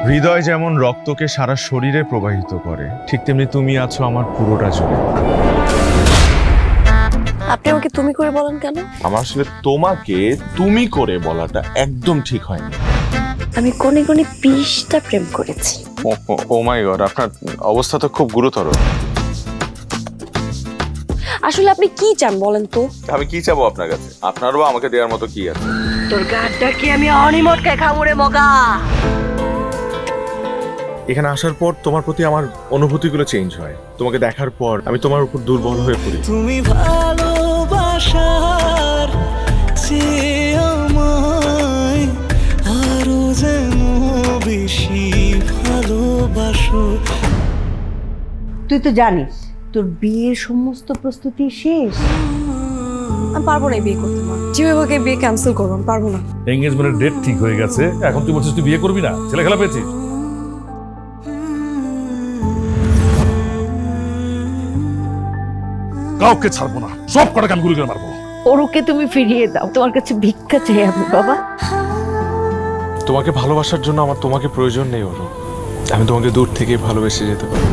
হৃদয় যেমন রক্তকে সারা শরীরে প্রবাহিত করে, ঠিক তেমনি তুমি আছো আমার পুরোটা জুড়ে। আপনি আমাকে তুমি করে বলেন কেন? আমার আসলে তোমাকে তুমি করে বলাটা একদম ঠিক হয়নি। আমি কোনে কোনে 20টা প্রেম করেছি। ও মাই গড, আপনার অবস্থা তো খুব গুরুতর। আসলে আপনি কি চান বলেন তো? আমি কি চাবো আপনার কাছে? আপনারও বা আমাকে দেওয়ার মতো কি আছে? তোর গাড়টা কি আমি অনিমটকে খাবো রে মগা? এখানে আসার পর তোমার প্রতি আমার অনুভূতিগুলো চেঞ্জ হয়। তোমাকে দেখার পর আমি তোমার উপর দুর্বল হয়ে পড়ি। তুমি ভালোবাসার চেয়ে আমায় আরো যেন বেশি ভালোবাসো। তুই তো জানিস তোর বিয়ের সমস্ত প্রস্তুতি শেষ। আমি পারবো না এই বিয়ে করতে, মা। যেভাবে বিয়ে ক্যান্সেল করবো, আমি পারবো না। এঙ্গেজমেন্টের ডেট ঠিক হয়ে গেছে, এখন তুই বলছিস তুই বিয়ে করবি না? ছেলে খেলা পেয়েছিস? কাউকে ছাড়বো না, সব কটা কান গুলি করে মারবো। ওরকে তুমি ফিরিয়ে দাও, তোমার কাছে ভিক্ষা চাই আমি বাবা। তোমাকে ভালোবাসার জন্য আমার তোমাকে প্রয়োজন নেই ওরও। আমি তোমাকে দূর থেকে ভালোবেসে যেতে পারি।